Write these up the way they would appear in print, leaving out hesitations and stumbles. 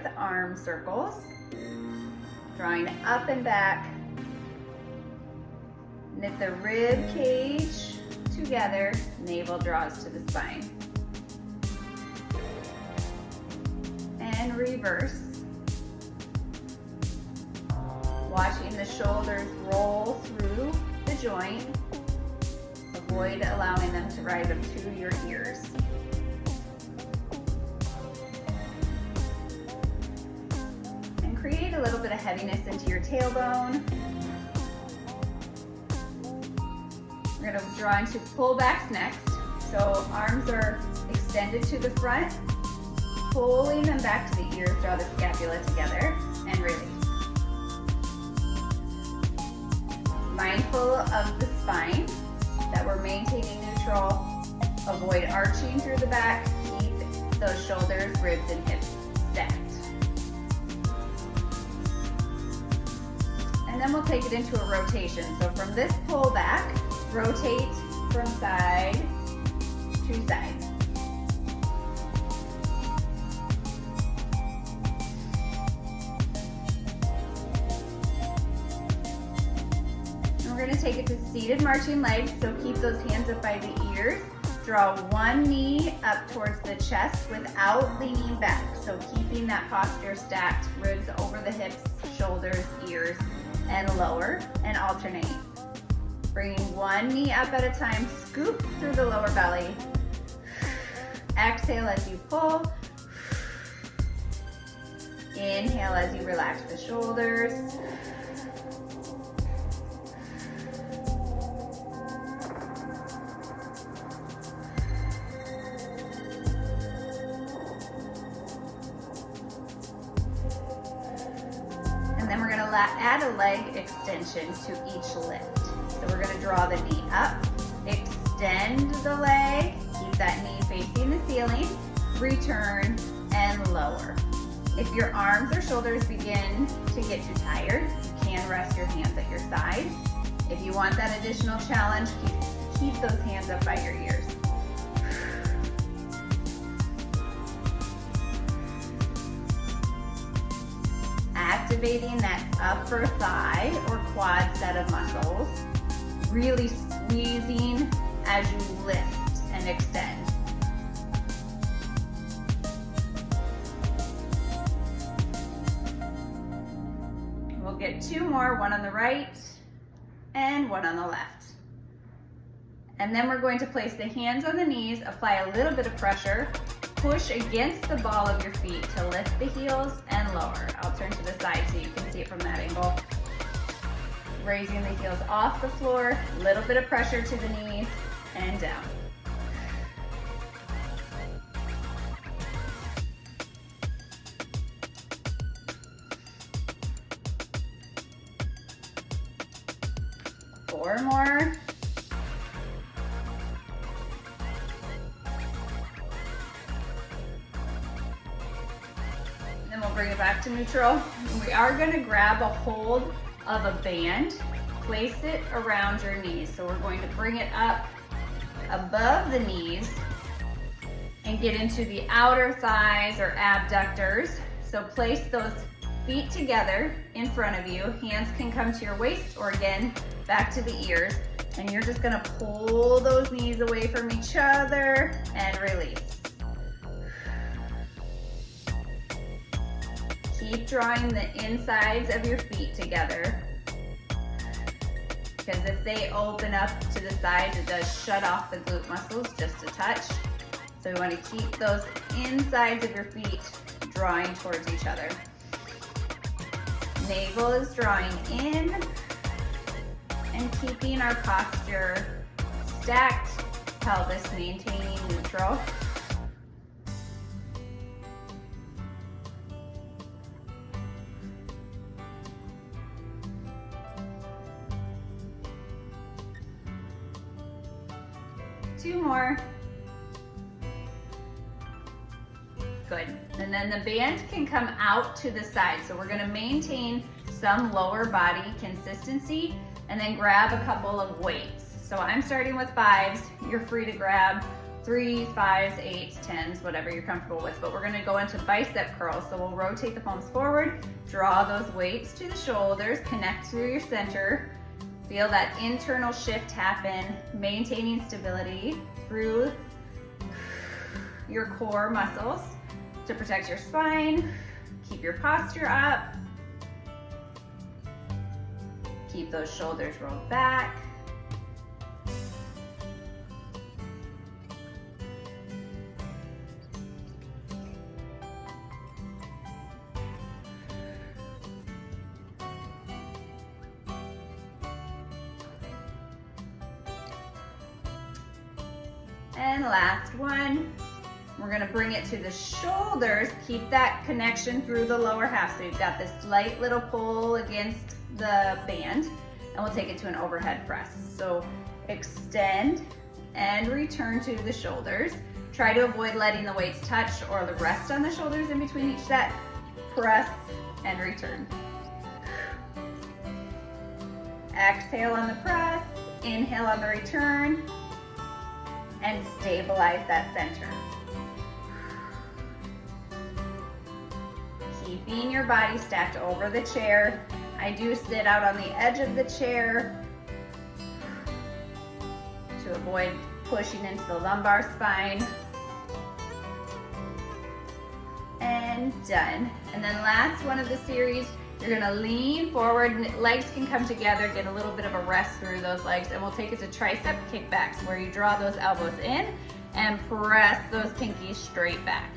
with arm circles, drawing up and back. Knit the rib cage together, navel draws to the spine. And reverse. Watching the shoulders roll through the joint. Avoid allowing them to rise up to your ears. And create a little bit of heaviness into your tailbone. We're going to draw into pullbacks next. So arms are extended to the front, pulling them back to the ears, draw the scapula together, and release. Mindful of the spine, that we're maintaining neutral. Avoid arching through the back. Keep those shoulders, ribs, and hips stacked. And then we'll take it into a rotation. So from this pull back, rotate from side to side. We're going to take it to seated marching legs, so keep those hands up by the ears. Draw one knee up towards the chest without leaning back, so keeping that posture stacked, ribs over the hips, shoulders, ears, and lower, and alternate. Bringing one knee up at a time, scoop through the lower belly. Exhale as you pull. Inhale as you relax the shoulders. Then we're going to add a leg extension to each lift. So we're going to draw the knee up, extend the leg, keep that knee facing the ceiling, return, and lower. If your arms or shoulders begin to get too tired, you can rest your hands at your side. If you want that additional challenge, keep those hands up by your ears. Activating that upper thigh or quad set of muscles, really squeezing as you lift and extend. We'll get two more, one on the right and one on the left. And then we're going to place the hands on the knees, apply a little bit of pressure, push against the ball of your feet to lift the heels and lower. I'll turn to the side so you can see it from that angle. Raising the heels off the floor, a little bit of pressure to the knees and down. Four more. We'll bring it back to neutral. We are going to grab a hold of a band, place it around your knees. So we're going to bring it up above the knees and get into the outer thighs or abductors. So place those feet together in front of you. Hands can come to your waist or again, back to the ears. And you're just going to pull those knees away from each other and release. Keep drawing the insides of your feet together, because if they open up to the sides, it does shut off the glute muscles just a touch. So we want to keep those insides of your feet drawing towards each other. Navel is drawing in and keeping our posture stacked, pelvis maintaining neutral. Two more. Good. And then the band can come out to the side. So we're going to maintain some lower body consistency and then grab a couple of weights. So I'm starting with 5s. You're free to grab 3s, 5s, 8s, 10s, whatever you're comfortable with. But we're gonna go into bicep curls. So we'll rotate the palms forward, draw those weights to the shoulders, connect to your center. Feel that internal shift happen, maintaining stability through your core muscles to protect your spine. Keep your posture up. Keep those shoulders rolled back. And last one, we're gonna bring it to the shoulders. Keep that connection through the lower half. So you've got this slight little pull against the band, and we'll take it to an overhead press. So extend and return to the shoulders. Try to avoid letting the weights touch or the rest on the shoulders in between each set. Press and return. Exhale on the press, inhale on the return, and stabilize that center. Keeping your body stacked over the chair. I do sit out on the edge of the chair to avoid pushing into the lumbar spine. And done. And then last one of the series, you're gonna lean forward, legs can come together, get a little bit of a rest through those legs, and we'll take it to tricep kickbacks, where you draw those elbows in and press those pinkies straight back.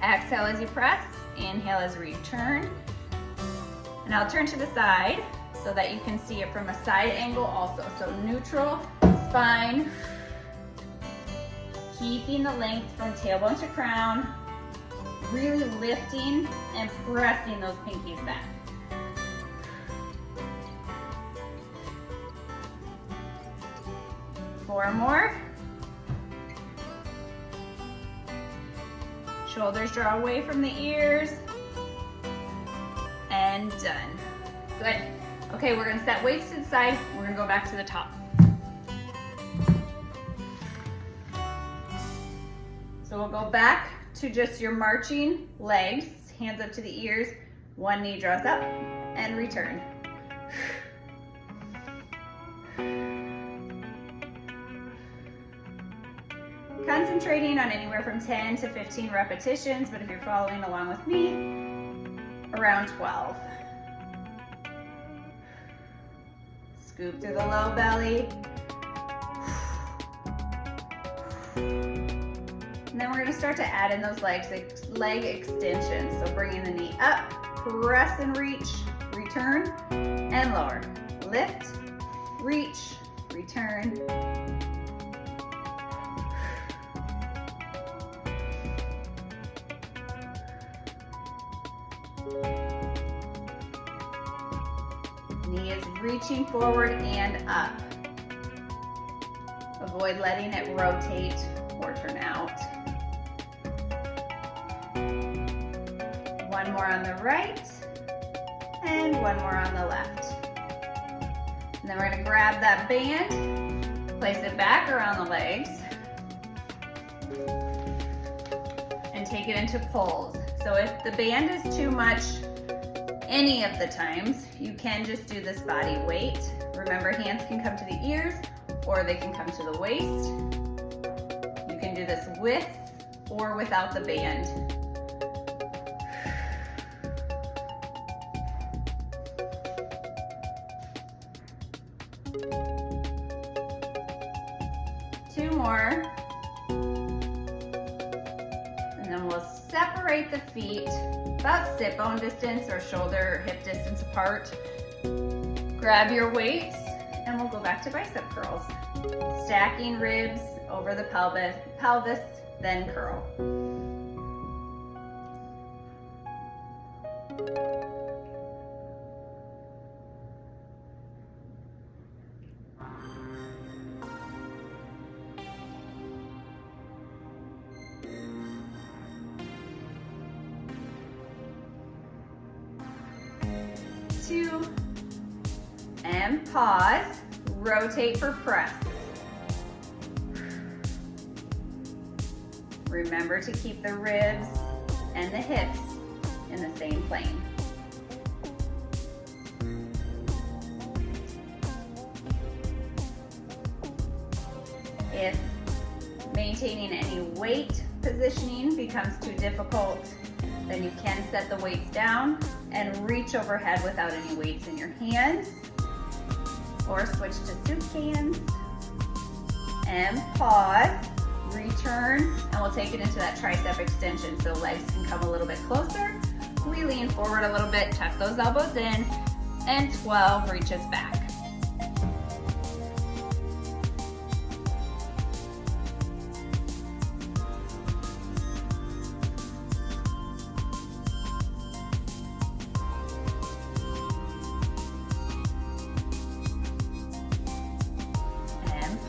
Exhale as you press, inhale as you return. And I'll turn to the side so that you can see it from a side angle also. So neutral, spine, keeping the length from tailbone to crown, really lifting and pressing those pinkies back. Four more. Shoulders draw away from the ears. And done. Good. Okay, we're gonna set weights to the side. We're gonna go back to the top. So we'll go back to just your marching legs, hands up to the ears, one knee draws up, and return. Concentrating on anywhere from 10 to 15 repetitions, but if you're following along with me, around 12. Scoop through the low belly. And then we're gonna start to add in those legs, leg extensions. So bringing the knee up, press and reach, return, and lower. Lift, reach, return. Knee is reaching forward and up. Avoid letting it rotate or turn out. One more on the right, and one more on the left. And then we're gonna grab that band, place it back around the legs, and take it into pulls. So if the band is too much any of the times, you can just do this body weight. Remember, hands can come to the ears, or they can come to the waist. You can do this with or without the band. Two more. And then we'll separate the feet about sit bone distance or shoulder hip distance apart. Grab your weights and we'll go back to bicep curls. Stacking ribs over the pelvis, then curl. Two, and pause, rotate for press. Remember to keep the ribs and the hips in the same plane. If maintaining any weight positioning becomes too difficult, then you can set the weights down and reach overhead without any weights in your hands, or switch to soup cans and pause, return, and we'll take it into that tricep extension so legs can come a little bit closer. We lean forward a little bit, tuck those elbows in, and 12 reaches back.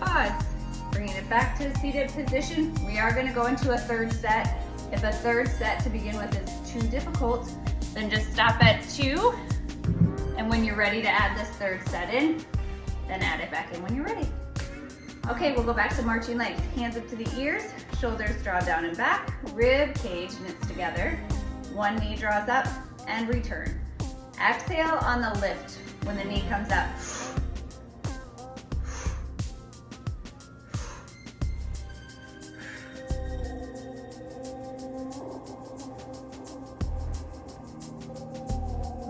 Pause. Bringing it back to a seated position. We are going to go into a third set. If a third set to begin with is too difficult, then just stop at 2. And when you're ready to add this third set in, then add it back in when you're ready. Okay, we'll go back to marching legs. Hands up to the ears, shoulders draw down and back, rib cage knits together. One knee draws up and return. Exhale on the lift when the knee comes up.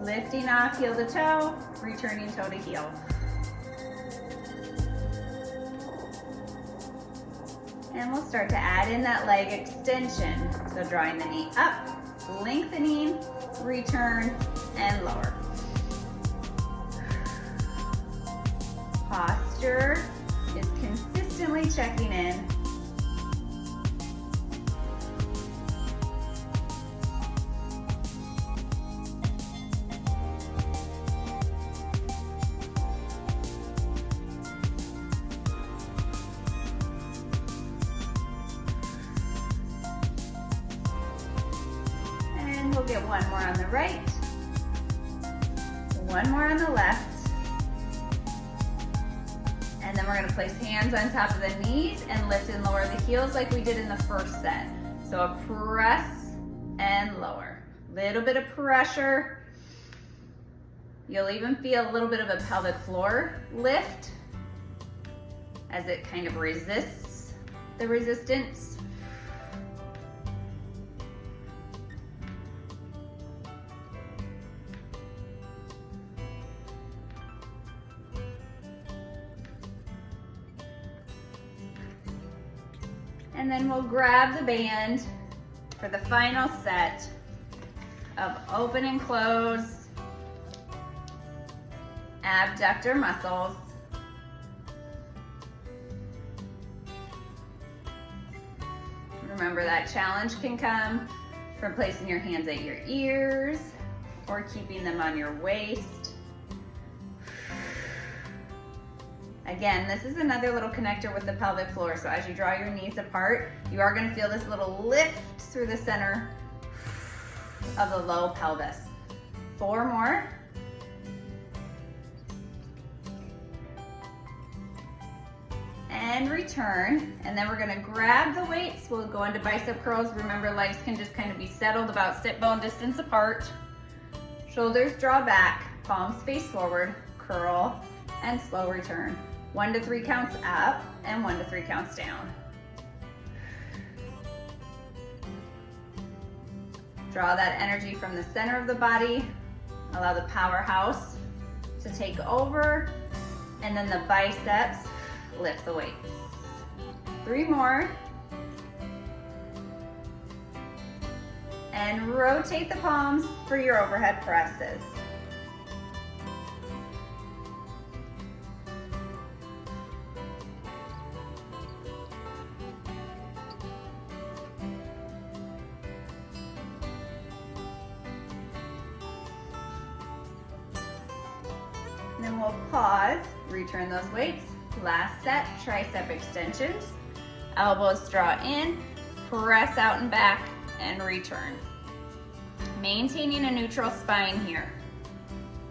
Lifting off heel to toe, returning toe to heel. And we'll start to add in that leg extension. So drawing the knee up, lengthening, return, and lower. Posture is consistently checking in. We'll get one more on the right, one more on the left, and then we're going to place hands on top of the knees and lift and lower the heels like we did in the first set. So a press and lower. Little bit of pressure. You'll even feel a little bit of a pelvic floor lift as it kind of resists the resistance. And then we'll grab the band for the final set of open and close abductor muscles. Remember that challenge can come from placing your hands at your ears or keeping them on your waist. Again, this is another little connector with the pelvic floor. So as you draw your knees apart, you are going to feel this little lift through the center of the low pelvis. 4 more. And return. And then we're going to grab the weights. We'll go into bicep curls. Remember, legs can just kind of be settled about sit bone distance apart. Shoulders draw back, palms face forward, curl, and slow return. 1 to 3 counts up and 1 to 3 counts down. Draw that energy from the center of the body. Allow the powerhouse to take over, and then the biceps lift the weights. 3 more. And rotate the palms for your overhead presses. Then we'll pause, return those weights. Last set, tricep extensions. Elbows draw in, press out and back, and return. Maintaining a neutral spine here,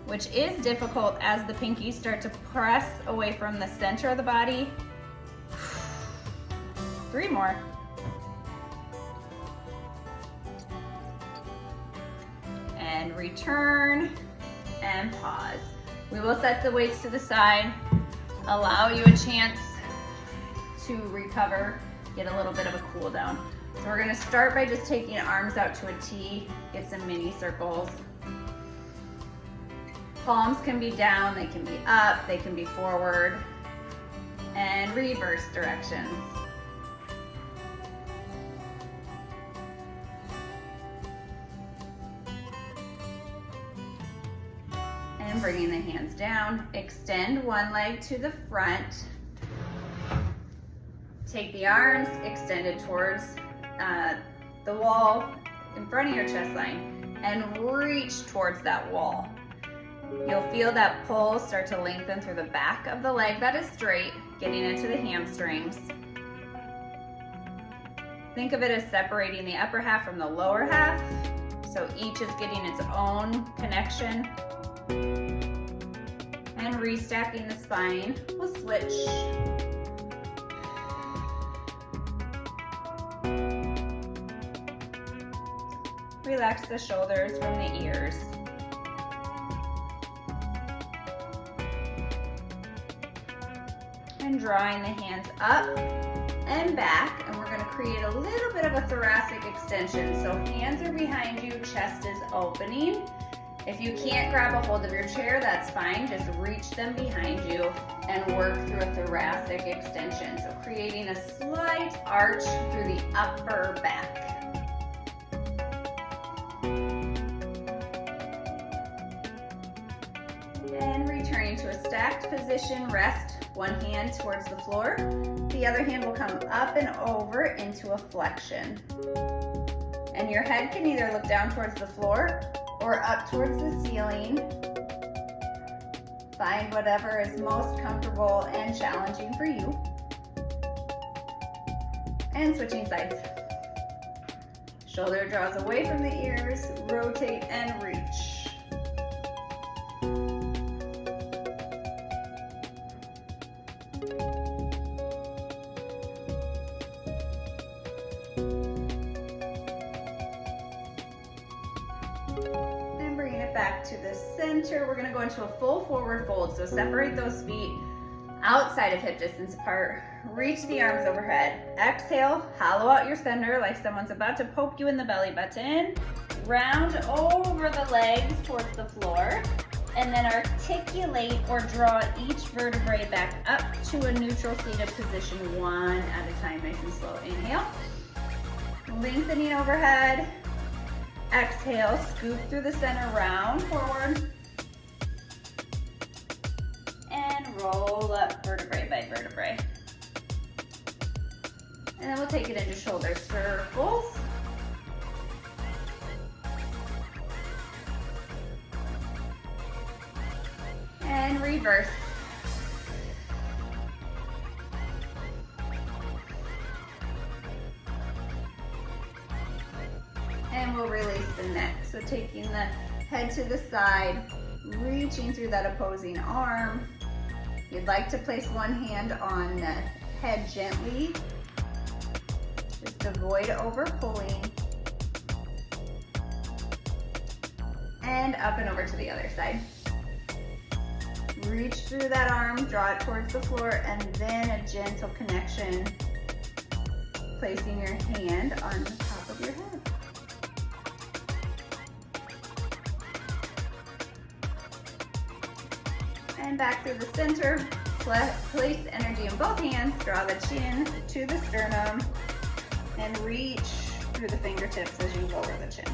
which is difficult as the pinkies start to press away from the center of the body. 3 more. and return and pause. We will set the weights to the side, allow you a chance to recover, get a little bit of a cool down. So we're gonna start by just taking arms out to a T, get some mini circles. Palms can be down, they can be up, they can be forward, and reverse directions. And bringing the hands down, extend one leg to the front. Take the arms extended towards the wall in front of your chest line and reach towards that wall. You'll feel that pull start to lengthen through the back of the leg that is straight, getting into the hamstrings. Think of it as separating the upper half from the lower half, so each is getting its own connection. And restacking the spine, we'll switch. Relax the shoulders from the ears. And drawing the hands up and back, and we're going to create a little bit of a thoracic extension. So hands are behind you, chest is opening. If you can't grab a hold of your chair, that's fine. Just reach them behind you and work through a thoracic extension. So creating a slight arch through the upper back. And returning to a stacked position, rest one hand towards the floor. The other hand will come up and over into a flexion. And your head can either look down towards the floor or up towards the ceiling. Find whatever is most comfortable and challenging for you. And switching sides. Shoulder draws away from the ears, rotate and reach. Back to the center. We're going to go into a full forward fold. So separate those feet outside of hip distance apart. Reach the arms overhead. Exhale, hollow out your center like someone's about to poke you in the belly button. Round over the legs towards the floor. And then articulate or draw each vertebrae back up to a neutral seated position, one at a time, nice and slow. Inhale. Lengthening overhead. Exhale, scoop through the center, round forward. And roll up vertebrae by vertebrae. And then we'll take it into shoulder circles. And reverse. And we'll release the neck. So taking the head to the side, reaching through that opposing arm. You'd like to place one hand on the head gently. Just avoid over pulling. And up and over to the other side. Reach through that arm, draw it towards the floor, and then a gentle connection. Placing your hand on the top of your head. And back through the center, place energy in both hands, draw the chin to the sternum, and reach through the fingertips as you lower the chin.